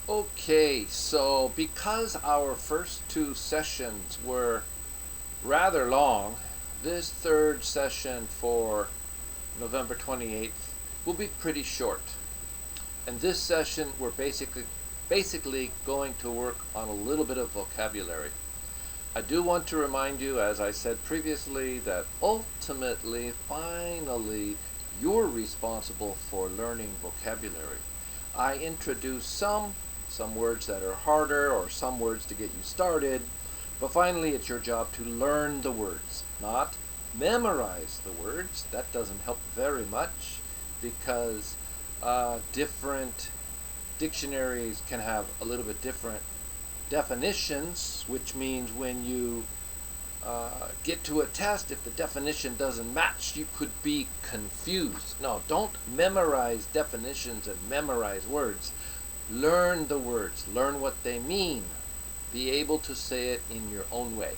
Okay, so because our first two sessions were rather long, this third session for November 28th will be pretty short. And this session we're basically going to work on a little bit of vocabulary. I do want to remind you, as I said previously, that ultimately, finally, you're responsible for learning vocabulary. I introduce some words that are harder or some words to get you started, but finally it's your job to learn the words, not memorize the words. That doesn't help very much because different dictionaries can have a little bit different definitions, which means when you get to a test, if the definition doesn't match, you could be confused. No, don't memorize definitions and memorize words. Learn the words, learn what they mean, be able to say it in your own way.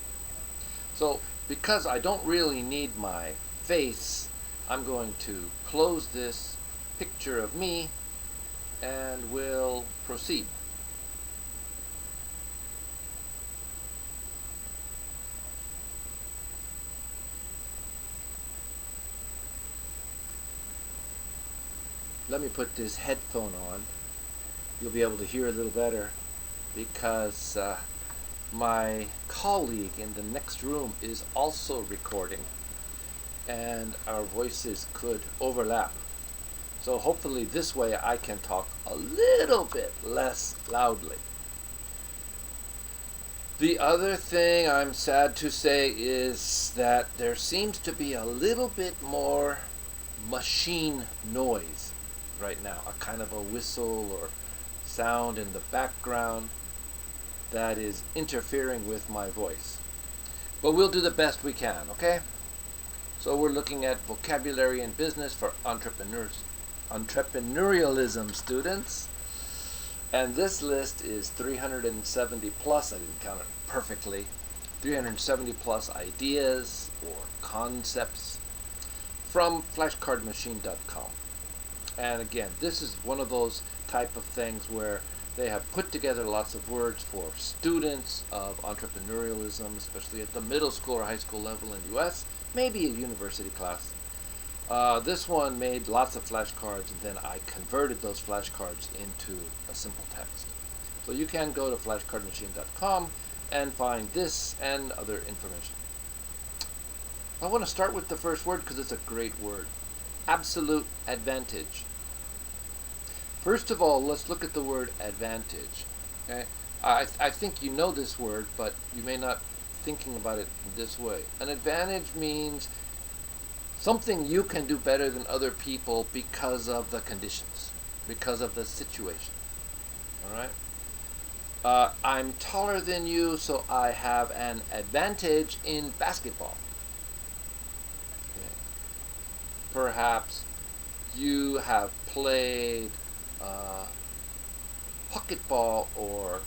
So, because I don't really need my face, I'm going to close this picture of me and we'll proceed. Let me put this headphone on. You'll be able to hear a little better because my colleague in the next room is also recording and our voices could overlap. So hopefully this way I can talk a little bit less loudly. The other thing I'm sad to say is that there seems to be a little bit more machine noise right now, a kind of a whistle or sound in the background that is interfering with my voice. But we'll do the best we can, okay? So we're looking at vocabulary in business for entrepreneurialism students. And this list is 370 plus, I didn't count it perfectly, 370 plus ideas or concepts from flashcardmachine.com. And again, this is one of those type of things where they have put together lots of words for students of entrepreneurialism, especially at the middle school or high school level in the US, maybe a university class. This one made lots of flashcards, and then I converted those flashcards into a simple text. So you can go to flashcardmachine.com and find this and other information. I want to start with the first word because it's a great word. Absolute advantage. First of all, let's look at the word advantage. Okay? I think you know this word, but you may not thinking about it this way. An advantage means something you can do better than other people because of the conditions, because of the situation. All right? I'm taller than you, so I have an advantage in basketball. Okay. Perhaps you have played pocketball or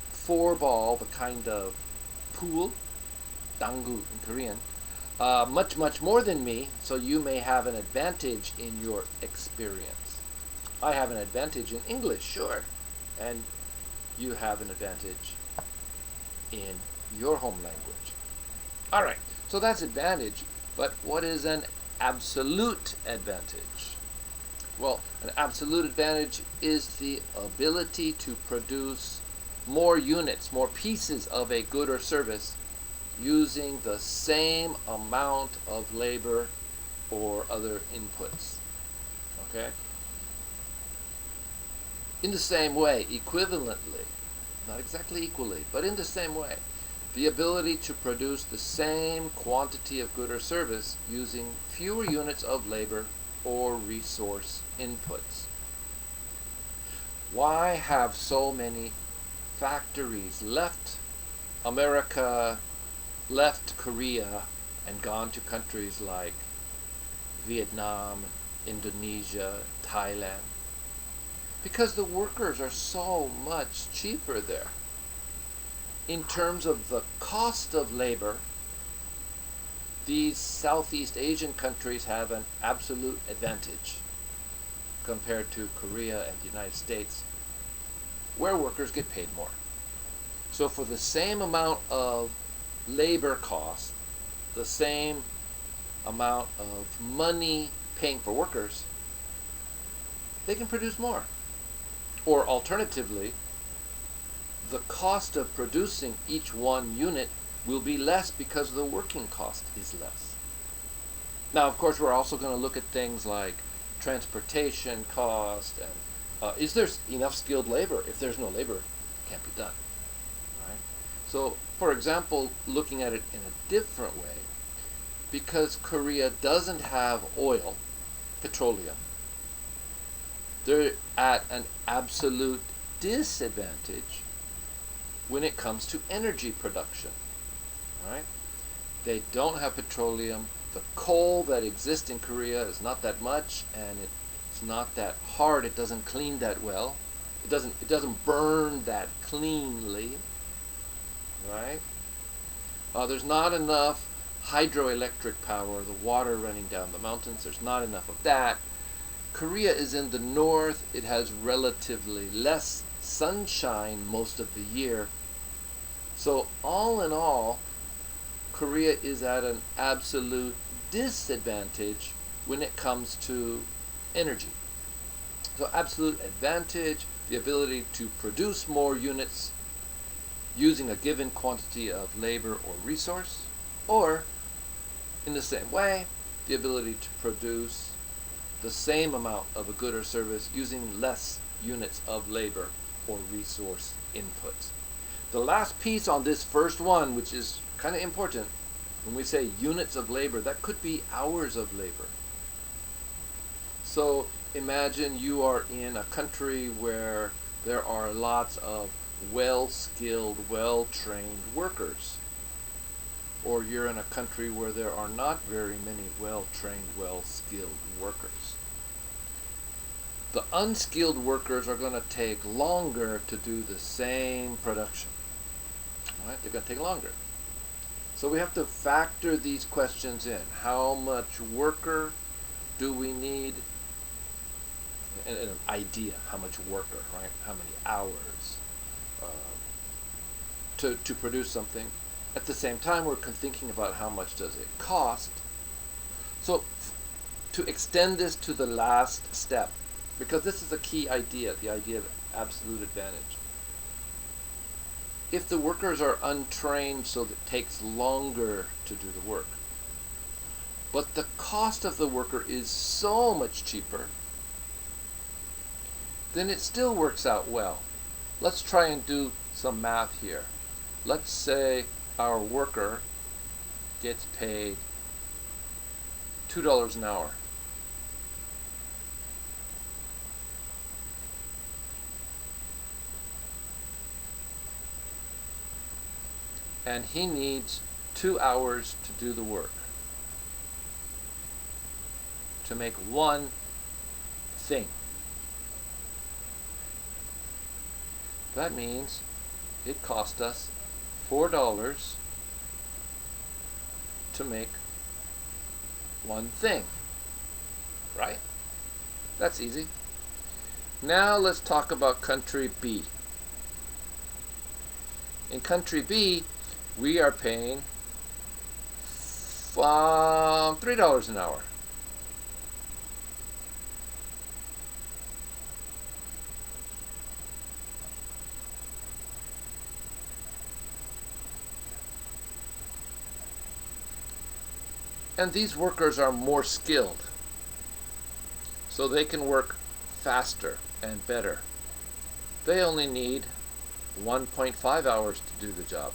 four-ball, the kind of pool, danggu in Korean, much more than me, so you may have an advantage in your experience. I have an advantage in English, sure, and you have an advantage in your home language. All right, so that's advantage, but what is an absolute advantage? Well, an absolute advantage is the ability to produce more units, more pieces of a good or service using the same amount of labor or other inputs. Okay? In the same way, equivalently, not exactly equally, but in the same way, the ability to produce the same quantity of good or service using fewer units of labor or resource inputs. Why have so many factories left America, left Korea, and gone to countries like Vietnam, Indonesia, Thailand? Because the workers are so much cheaper there. In terms of the cost of labor, these Southeast Asian countries have an absolute advantage compared to Korea and the United States. where workers get paid more. So for the same amount of labor cost, the same amount of money paying for workers, they can produce more. Or alternatively, the cost of producing each one unit will be less because the working cost is less. Now, of course, we're also going to look at things like transportation cost and is there enough skilled labor? If there's no labor, it can't be done. Right? So, for example, looking at it in a different way, because Korea doesn't have oil, petroleum, they're at an absolute disadvantage when it comes to energy production. Right? They don't have petroleum. The coal that exists in Korea is not that much, and it's not that hard. It doesn't clean that well. It doesn't burn that cleanly. Right? There's not enough hydroelectric power, the water running down the mountains. There's not enough of that. Korea is in the north. It has relatively less sunshine most of the year. So all in all, Korea is at an absolute disadvantage when it comes to energy. So absolute advantage, the ability to produce more units using a given quantity of labor or resource, or in the same way, the ability to produce the same amount of a good or service using less units of labor or resource inputs. The last piece on this first one, which is kind of important, when we say units of labor, that could be hours of labor. So imagine you are in a country where there are lots of well-skilled, well-trained workers. Or you're in a country where there are not very many well-trained, well-skilled workers. The unskilled workers are going to take longer to do the same production. Right? They're going to take longer. So we have to factor these questions in. How much worker do we need? An idea, how much worker, right? How many hours to produce something. At the same time, we're thinking about how much does it cost. So to extend this to the last step, because this is a key idea, the idea of absolute advantage. If the workers are untrained, so that it takes longer to do the work, but the cost of the worker is so much cheaper, then it still works out well. Let's try and do some math here. Let's say our worker gets paid $2 an hour. And he needs 2 hours to do the work, to make one thing. That means it cost us $4 to make one thing, right? That's easy. Now let's talk about country B. In country B, we are paying $3 an hour. And these workers are more skilled, so they can work faster and better. They only need 1.5 hours to do the job.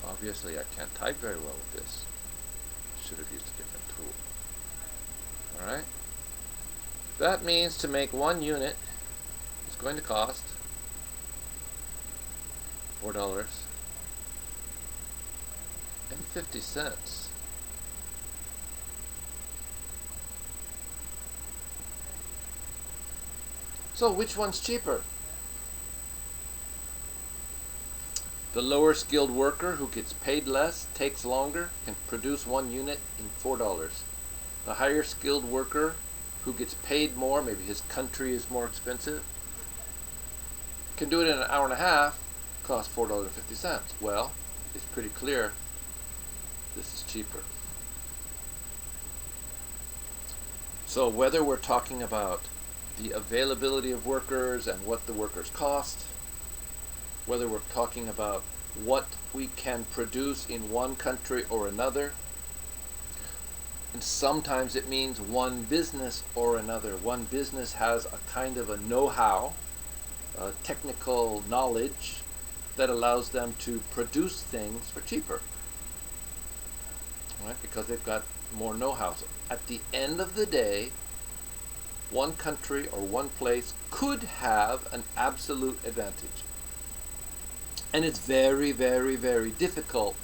Obviously, I can't type very well with this. I should have used a different tool. Alright? That means to make one unit is going to cost $4.50. So which one's cheaper? The lower skilled worker who gets paid less, takes longer, can produce one unit in $4. The higher skilled worker who gets paid more, maybe his country is more expensive, can do it in an hour and a half, costs $4.50. Well, it's pretty clear this is cheaper. So whether we're talking about the availability of workers and what the workers cost, whether we're talking about what we can produce in one country or another, and sometimes it means one business or another. One business has a kind of a know-how, technical knowledge that allows them to produce things for cheaper, right? Because they've got more know-how. So at the end of the day, one country or one place could have an absolute advantage. And it's very, very, very difficult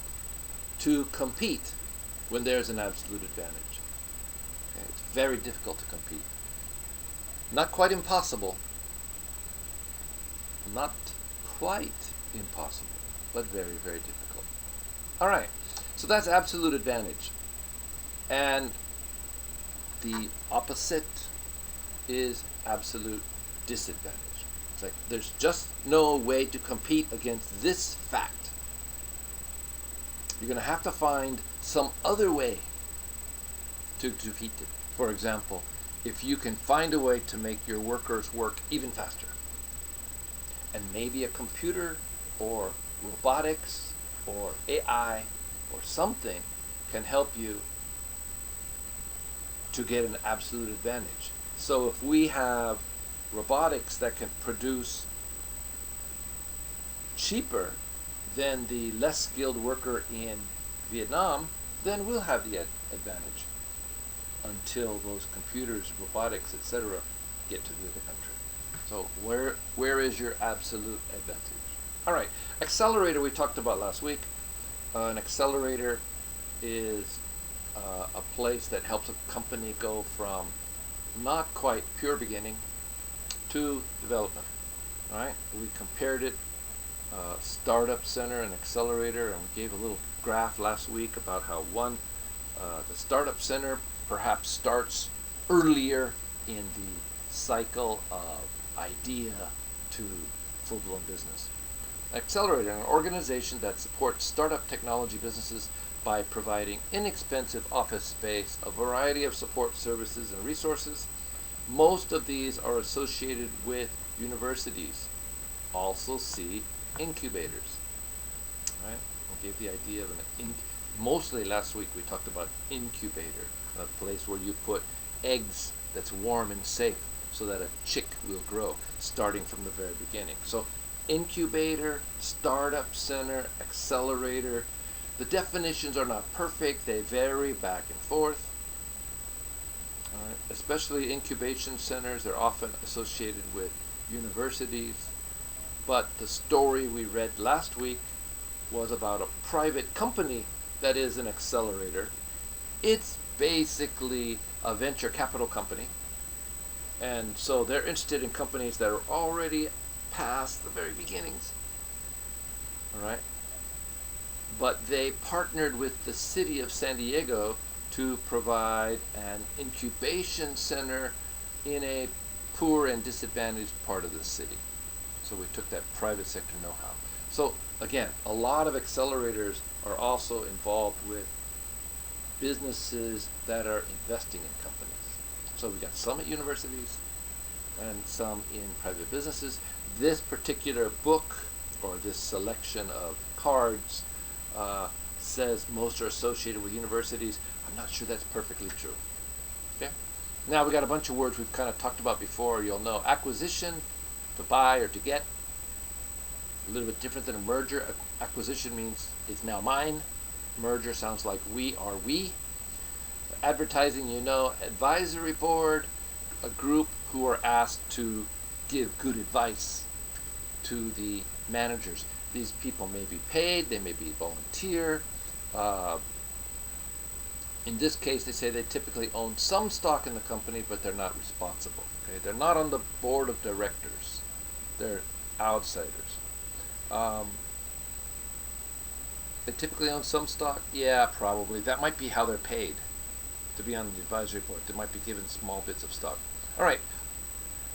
to compete when there's an absolute advantage. Okay? It's very difficult to compete. Not quite impossible. Not quite impossible, but very, very difficult. All right, so that's absolute advantage. And the opposite is absolute disadvantage. It's like there's just no way to compete against this fact. You're going to have to find some other way to defeat it. For example, if you can find a way to make your workers work even faster, and maybe a computer or robotics or AI or something can help you to get an absolute advantage. So if we have robotics that can produce cheaper than the less skilled worker in Vietnam, then we'll have the advantage until those computers, robotics, etc. get to the other country. So where is your absolute advantage? All right, accelerator we talked about last week. An accelerator is a place that helps a company go from not quite pure beginning to development. All right, we compared it, startup center and accelerator, and we gave a little graph last week about how the startup center perhaps starts earlier in the cycle of idea to full-blown business. Accelerator, an organization that supports startup technology businesses by providing inexpensive office space, a variety of support services and resources. Most of these are associated with universities. Also see incubators. Right? We gave the idea of mostly last week we talked about incubator, a place where you put eggs that's warm and safe so that a chick will grow, starting from the very beginning. So incubator, startup center, accelerator. The definitions are not perfect. They vary back and forth. All right. Especially incubation centers, they're often associated with universities. But the story we read last week was about a private company that is an accelerator. It's basically a venture capital company. And so they're interested in companies that are already past the very beginnings. All right. But they partnered with the city of San Diego to provide an incubation center in a poor and disadvantaged part of the city. So we took that private sector know-how. So again, a lot of accelerators are also involved with businesses that are investing in companies. So we got some at universities and some in private businesses. This particular book, or this selection of cards, says most are associated with universities. I'm not sure that's perfectly true. Okay. Now we got a bunch of words we've kind of talked about before. You'll know acquisition, to buy or to get. A little bit different than a merger. Acquisition means it's now mine. Merger sounds like we are we. Advertising, you know, advisory board, a group who are asked to give good advice to the managers. These people may be paid, they may be volunteer. In this case, they say they typically own some stock in the company, but they're not responsible. Okay? They're not on the board of directors. They're outsiders. They typically own some stock? Yeah, probably. That might be how they're paid to be on the advisory board. They might be given small bits of stock. All right.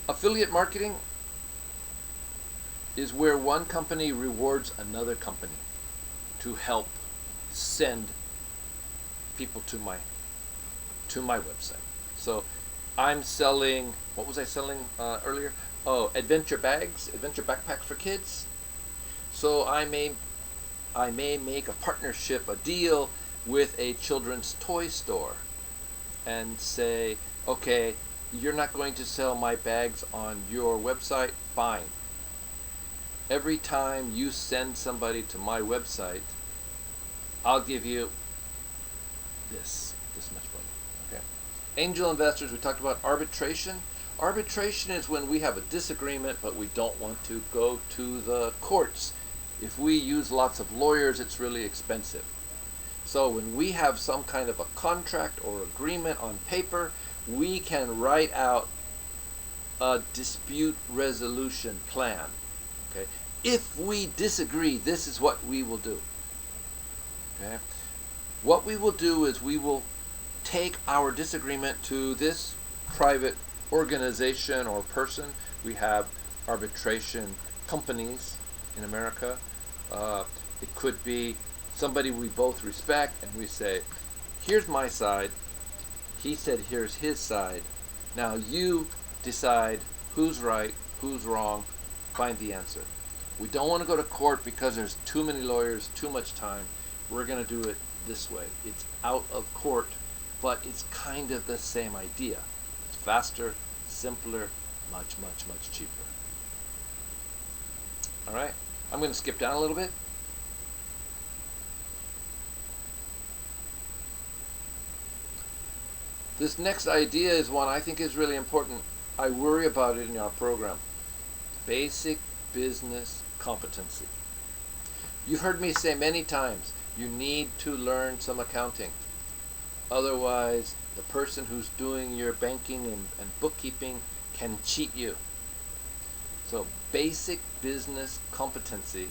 Affiliate marketing is where one company rewards another company to help send people to my website. So I'm selling, what was I selling earlier? Oh, adventure backpacks for kids. So I may make a partnership, a deal with a children's toy store and say, okay, you're not going to sell my bags on your website? Fine. Every time you send somebody to my website, I'll give you this much money. Okay. Angel investors, we talked about arbitration. Arbitration is when we have a disagreement, but we don't want to go to the courts. If we use lots of lawyers, it's really expensive. So when we have some kind of a contract or agreement on paper, we can write out a dispute resolution plan. Okay? If we disagree, this is what we will do. Okay? What we will do is we will take our disagreement to this private organization or person. We have arbitration companies in America. It could be somebody we both respect, and we say, here's my side. He said, here's his side. Now you decide who's right, who's wrong, find the answer. We don't want to go to court because there's too many lawyers, too much time. We're going to do it this way. It's out of court, but it's kind of the same idea. It's faster, simpler, much, much, much cheaper. All right, I'm going to skip down a little bit. This next idea is one I think is really important. I worry about it in our program. Basic business competency. You've heard me say many times, you need to learn some accounting. Otherwise, the person who's doing your banking and bookkeeping can cheat you. So basic business competency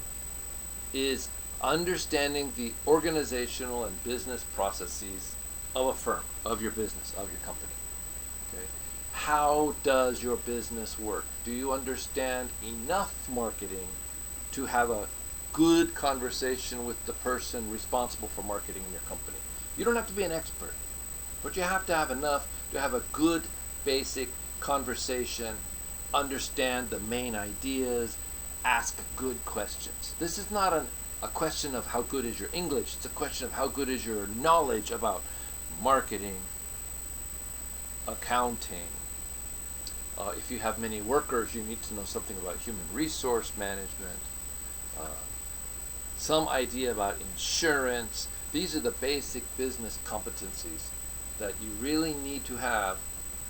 is understanding the organizational and business processes of a firm, of your business, of your company. Okay? How does your business work? Do you understand enough marketing to have a good conversation with the person responsible for marketing in your company? You don't have to be an expert, but you have to have enough to have a good basic conversation, understand the main ideas, ask good questions. This is not a question of how good is your English, it's a question of how good is your knowledge about marketing, accounting. If you have many workers, you need to know something about human resource management, some idea about insurance. These are the basic business competencies that you really need to have,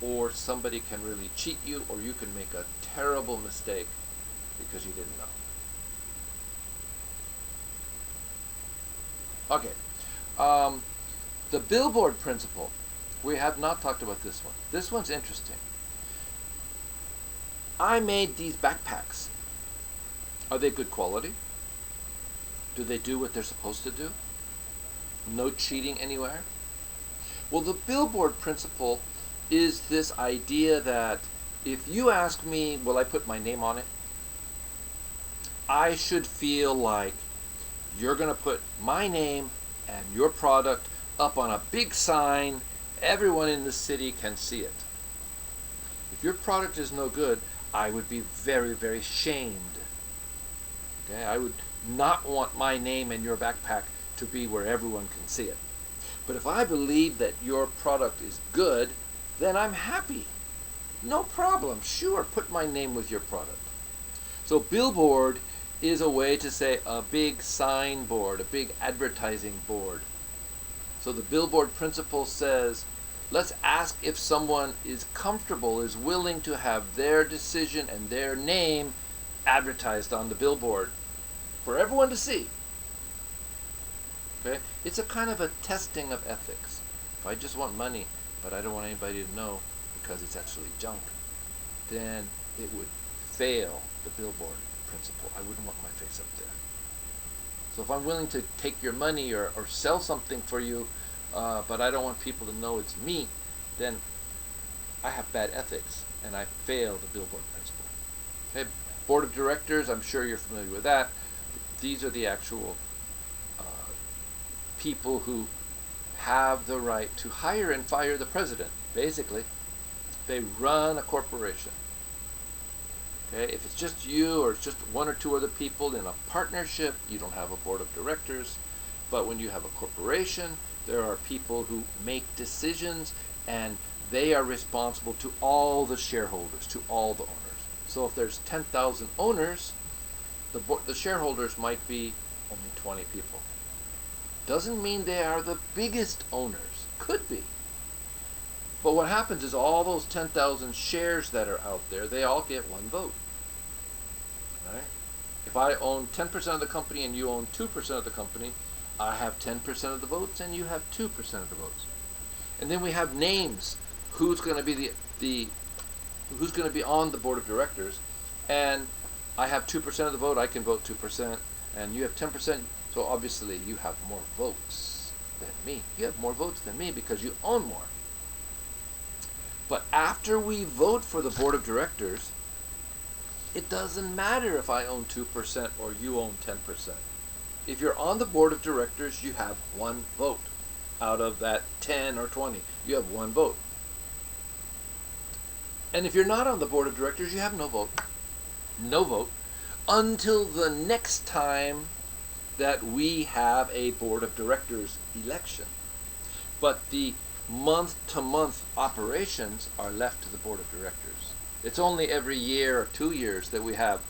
or somebody can really cheat you, or you can make a terrible mistake because you didn't know. Okay. The Billboard Principle. We have not talked about this one. This one's interesting. I made these backpacks. Are they good quality? Do they do what they're supposed to do? No cheating anywhere? Well, the Billboard Principle is this idea that if you ask me, will I put my name on it? I should feel like you're going to put my name and your product up on a big sign. Everyone in the city can see it. If your product is no good, I would be very, very shamed. Okay, I would not want my name and your backpack to be where everyone can see it. But if I believe that your product is good, then I'm happy. No problem. Sure, put my name with your product. So billboard is a way to say a big signboard, a big advertising board. So the Billboard Principle says, let's ask if someone is comfortable, is willing to have their decision and their name advertised on the billboard for everyone to see. Okay? It's a kind of a testing of ethics. If I just want money, but I don't want anybody to know because it's actually junk, then it would fail the Billboard Principle. I wouldn't want my face up there. So if I'm willing to take your money or sell something for you, but I don't want people to know it's me, then I have bad ethics and I fail the Billboard Principle. Okay, board of directors, I'm sure you're familiar with that. These are the actual people who have the right to hire and fire the president. Basically, they run a corporation. Okay, if it's just you or it's just one or two other people in a partnership, you don't have a board of directors. But when you have a corporation, there are people who make decisions and they are responsible to all the shareholders, to all the owners. So if there's 10,000 owners, the shareholders might be only 20 people. Doesn't mean they are the biggest owners. Could be. But what happens is all those 10,000 shares that are out there, they all get one vote. Right? If I own 10% of the company and you own 2% of the company, I have 10% of the votes and you have 2% of the votes. And then we have names. Who's going to be who's going to be on the board of directors? And I have 2% of the vote. I can vote 2%, and you have 10%. So obviously you have more votes than me. You have more votes than me because you own more. But after we vote for the board of directors, it doesn't matter if I own 2% or you own 10%. If you're on the board of directors, you have one vote. Out of that 10 or 20, you have one vote. And if you're not on the board of directors, you have no vote. No vote until the next time that we have a board of directors election. But the month-to-month operations are left to the board of directors. It's only every year or 2 years that we have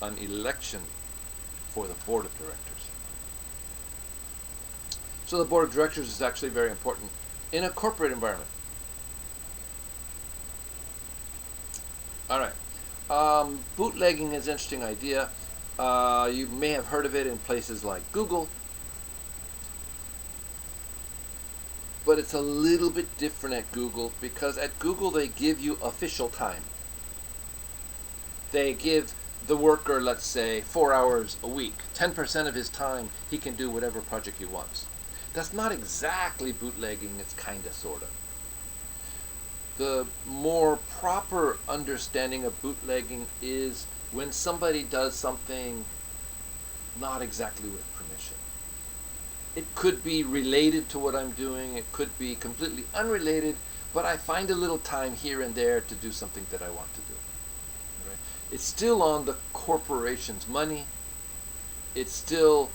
an election for the board of directors. So the board of directors is actually very important in a corporate environment. All right. Bootlegging is an interesting idea. You may have heard of it in places like Google. But it's a little bit different at Google because at Google they give you official time. They give the worker, let's say, 4 hours a week. 10% of his time he can do whatever project he wants. That's not exactly bootlegging, it's kind of, sort of. The more proper understanding of bootlegging is when somebody does something not exactly with permission. It could be related to what I'm doing, it could be completely unrelated, but I find a little time here and there to do something that I want to do. Right? It's still on the corporation's money. It's still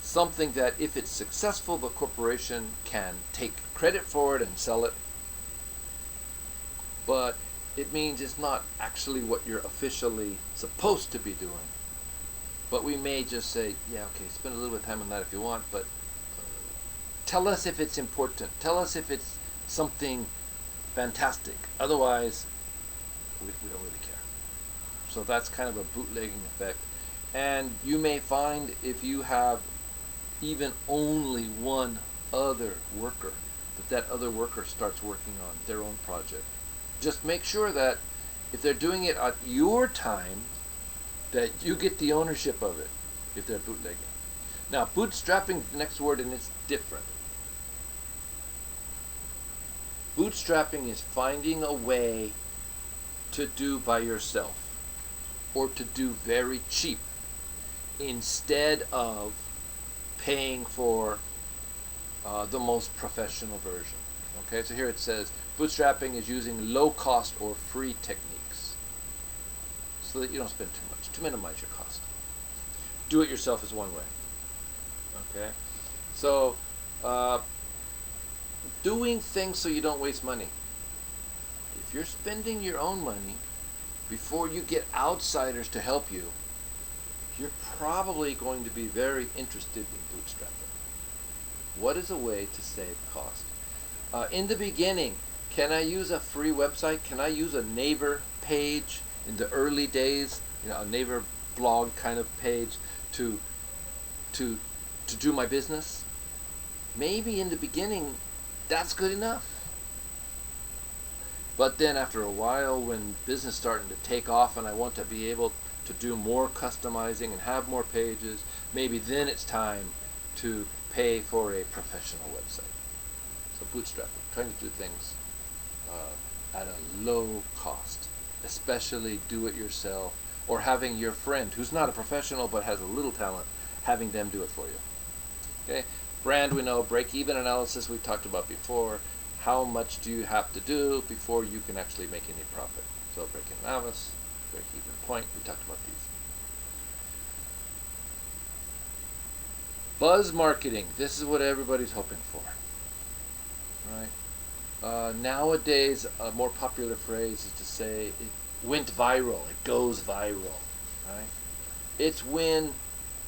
something that if it's successful, the corporation can take credit for it and sell it. But it means it's not actually what you're officially supposed to be doing. But we may just say, yeah, okay, spend a little bit of time on that if you want, but tell us if it's important. Tell us if it's something fantastic. Otherwise, we don't really care. So that's kind of a bootlegging effect. And you may find if you have even only one other worker, that other worker starts working on their own project. Just make sure that if they're doing it at your time, that you get the ownership of it if they're bootlegging. Now, bootstrapping is the next word, and it's different. Bootstrapping is finding a way to do by yourself or to do very cheap instead of paying for the most professional version. Okay, so here it says bootstrapping is using low cost or free techniques so that you don't spend too much to minimize your cost. Do it yourself is one way. Okay, so doing things so you don't waste money. If you're spending your own money before you get outsiders to help you, you're probably going to be very interested in bootstrapping. What is a way to save cost? In the beginning, can I use a free website? Can I use a Naver page in the early days, a Naver blog kind of page to do my business? Maybe in the beginning, that's good enough. But then after a while, when business starting to take off and I want to be able to do more customizing and have more pages, maybe then it's time to pay for a professional website. So bootstrapping, trying to do things at a low cost, especially do-it-yourself, or having your friend who's not a professional but has a little talent, having them do it for you. Okay, brand we know, break-even analysis we talked about before. How much do you have to do before you can actually make any profit? So break-even analysis, break-even point, we talked about these. Buzz marketing, this is what everybody's hoping for, right? Nowadays, a more popular phrase is to say it went viral, it goes viral, right? It's when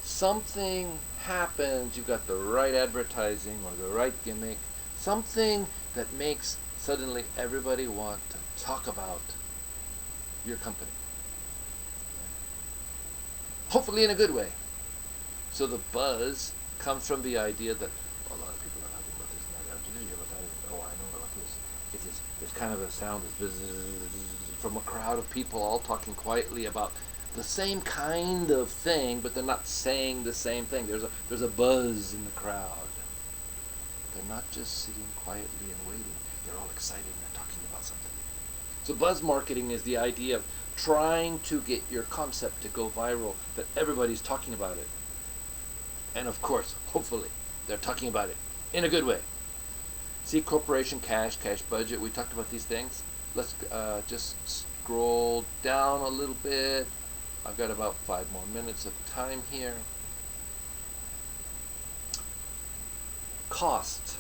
something happens, you've got the right advertising or the right gimmick, something that makes suddenly everybody want to talk about your company. Hopefully in a good way. So the buzz comes from the idea that a lot of people are talking about this now. Did you hear about that? Oh, I know about this. There's kind of a sound from a crowd of people all talking quietly about the same kind of thing, but they're not saying the same thing. There's a buzz in the crowd. They're not just sitting quietly and waiting. They're all excited and they're talking about something. So buzz marketing is the idea of trying to get your concept to go viral, that everybody's talking about it. And of course, hopefully, they're talking about it in a good way. See, corporation cash budget, we talked about these things. Let's just scroll down a little bit. I've got about 5 more minutes of time here. Cost.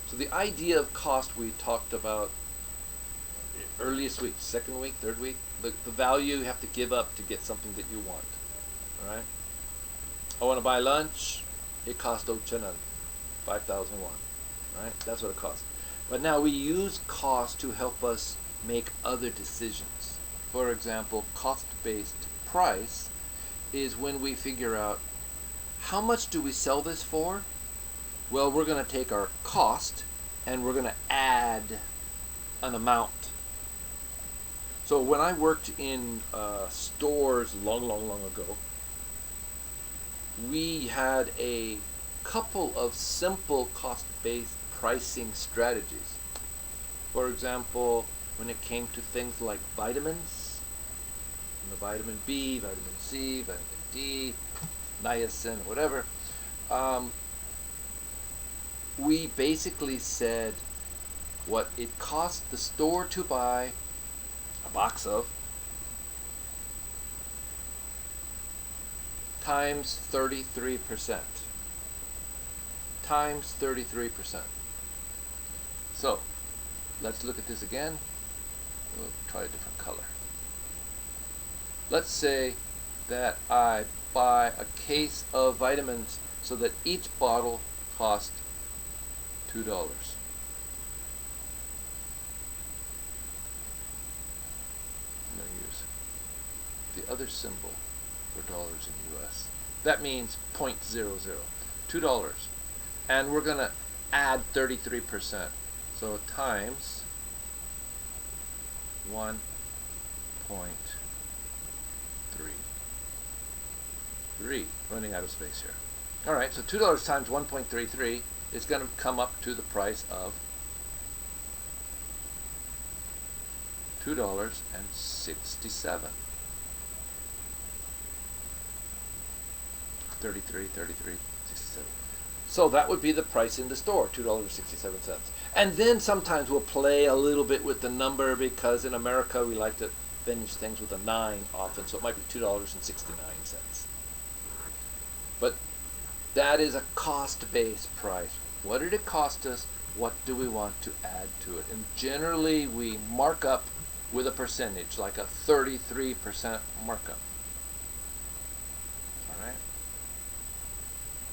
So the idea of cost we talked about earliest week, second week, third week, the value you have to give up to get something that you want, right? I want to buy lunch, it costs 5,001, right? That's what it costs. But now we use cost to help us make other decisions. For example, cost-based price is when we figure out how much do we sell this for? Well, we're going to take our cost and we're going to add an amount. So when I worked in stores long ago, we had a couple of simple cost-based pricing strategies. For example, when it came to things like vitamins, vitamin B, vitamin C, vitamin D, niacin, whatever, we basically said what it cost the store to buy a box of times 33%. Times 33%. So, let's look at this again. We'll try a different color. Let's say that I buy a case of vitamins so that each bottle costs $2. I'm going to use the other symbol for dollars in the US. That means 0.00, $2. And we're going to add 33%. So times 1.3. Running out of space here. Alright, so $2 times 1.33 is going to come up to the price of $2.67. 33, 67. So that would be the price in the store, $2.67. And then sometimes we'll play a little bit with the number because in America we like to finish things with a 9 often, so it might be $2.69. But that is a cost-based price. What did it cost us? What do we want to add to it? And generally we mark up with a percentage, like a 33% markup.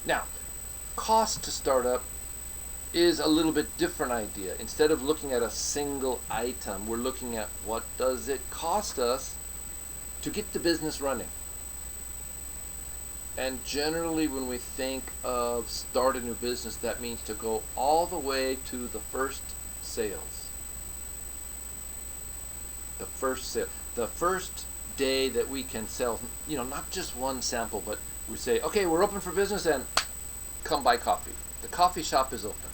Now, cost to start up is a little bit different idea. Instead of looking at a single item, we're looking at what does it cost us to get the business running. And generally when we think of start a new business, that means to go all the way to the first sales. The first sale. The first day that we can sell, not just one sample, but we say, okay, we're open for business and come buy coffee. The coffee shop is open.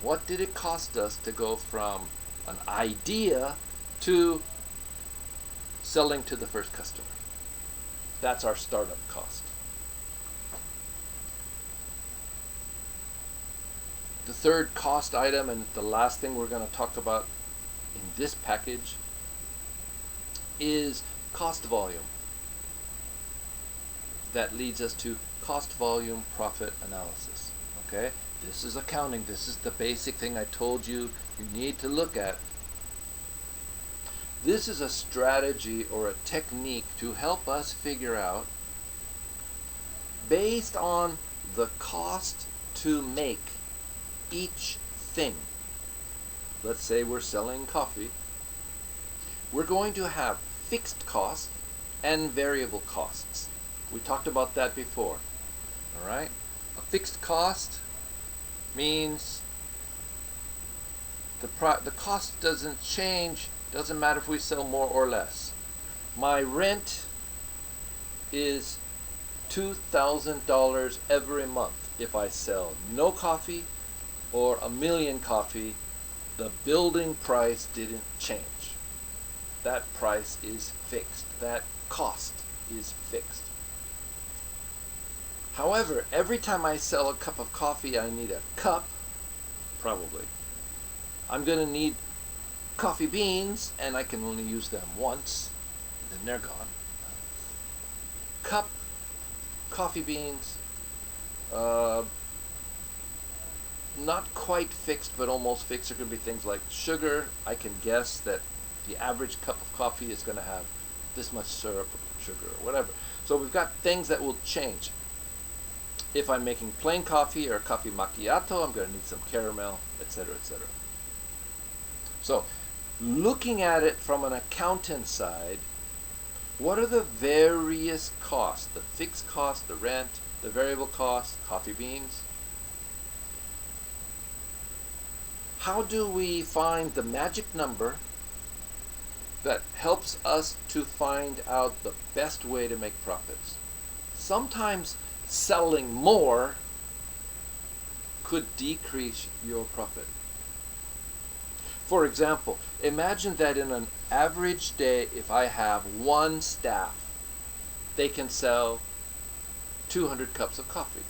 What did it cost us to go from an idea to selling to the first customer? That's our startup cost. The third cost item, and the last thing we're going to talk about in this package, is cost volume. That leads us to cost volume profit analysis. Okay? This is accounting. This is the basic thing I told you need to look at. This is a strategy or a technique to help us figure out, based on the cost to make each thing. Let's say we're selling coffee. We're going to have fixed costs and variable costs. We talked about that before. All right? A fixed cost means the cost doesn't change. Doesn't matter if we sell more or less. My rent is $2,000 every month. If I sell no coffee or 1,000,000 coffee, the building price didn't change. That price is fixed. That cost is fixed. However, every time I sell a cup of coffee, I need a cup, probably. I'm going to need coffee beans, and I can only use them once, then they're gone. Cup, coffee beans, not quite fixed, but almost fixed. There could be things like sugar. I can guess that the average cup of coffee is going to have this much syrup or sugar or whatever. So we've got things that will change. If I'm making plain coffee or coffee macchiato, I'm going to need some caramel, etc., etc. So, looking at it from an accountant side, what are the various costs? The fixed cost, the rent, the variable cost, coffee beans. How do we find the magic number that helps us to find out the best way to make profits? Sometimes selling more could decrease your profit. For example, imagine that in an average day, if I have one staff, they can sell 200 cups of coffee.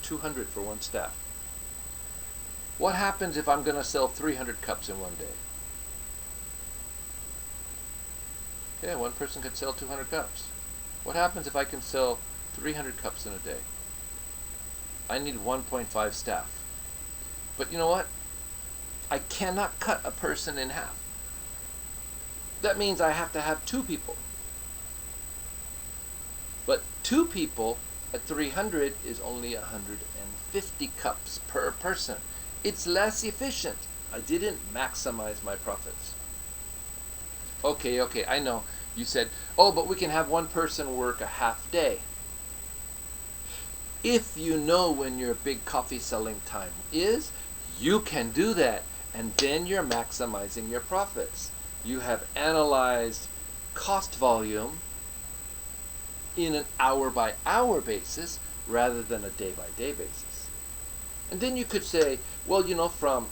200 for one staff. What happens if I'm going to sell 300 cups in one day? Yeah, one person could sell 200 cups. What happens if I can sell 300 cups in a day? I need 1.5 staff. But you know what? I cannot cut a person in half. That means I have to have 2 people. But 2 people at 300 is only 150 cups per person. It's less efficient. I didn't maximize my profits. Okay, I know. You said, oh, but we can have one person work a half day. If you know when your big coffee selling time is, you can do that. And then you're maximizing your profits. You have analyzed cost volume in an hour-by-hour basis rather than a day-by-day basis. And then you could say, well, from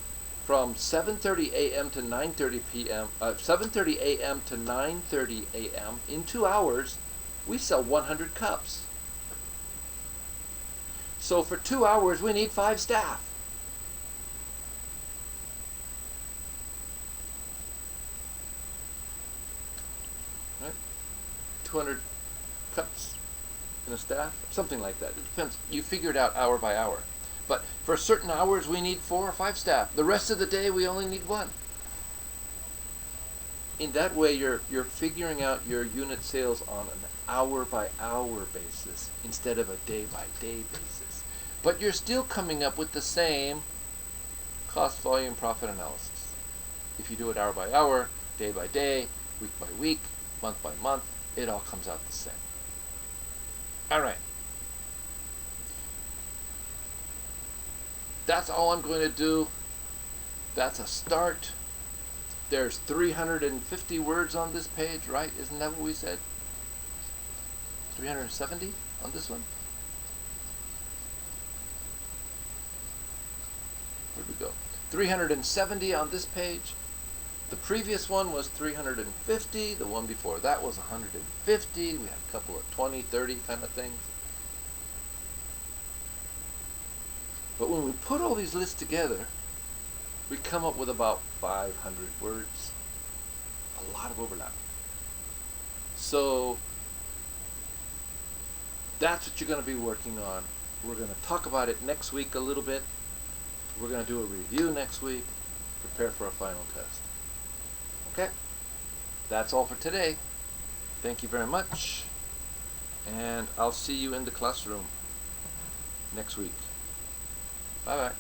7:30 a.m. to 9:30 p.m., 7:30 a.m. to 9:30 a.m. in 2 hours, we sell 100 cups. So for 2 hours, we need 5 staff. Right? 200 cups in a staff, something like that. It depends. You figure it out hour by hour. But for certain hours, we need 4 or 5 staff. The rest of the day, we only need 1. In that way, you're figuring out your unit sales on an hour-by-hour basis instead of a day-by-day basis. But you're still coming up with the same cost, volume, profit analysis. If you do it hour by hour, day by day, week by week, month by month, it all comes out the same. All right. That's all I'm going to do. That's a start. There's 350 words on this page, right? Isn't that what we said? 370 on this one? Where'd we go? 370 on this page. The previous one was 350. The one before that was 150. We had a couple of 20, 30 kind of things. But when we put all these lists together, we come up with about 500 words. A lot of overlap. So that's what you're going to be working on. We're going to talk about it next week a little bit. We're going to do a review next week. Prepare for a final test. Okay? That's all for today. Thank you very much. And I'll see you in the classroom next week. Bye-bye.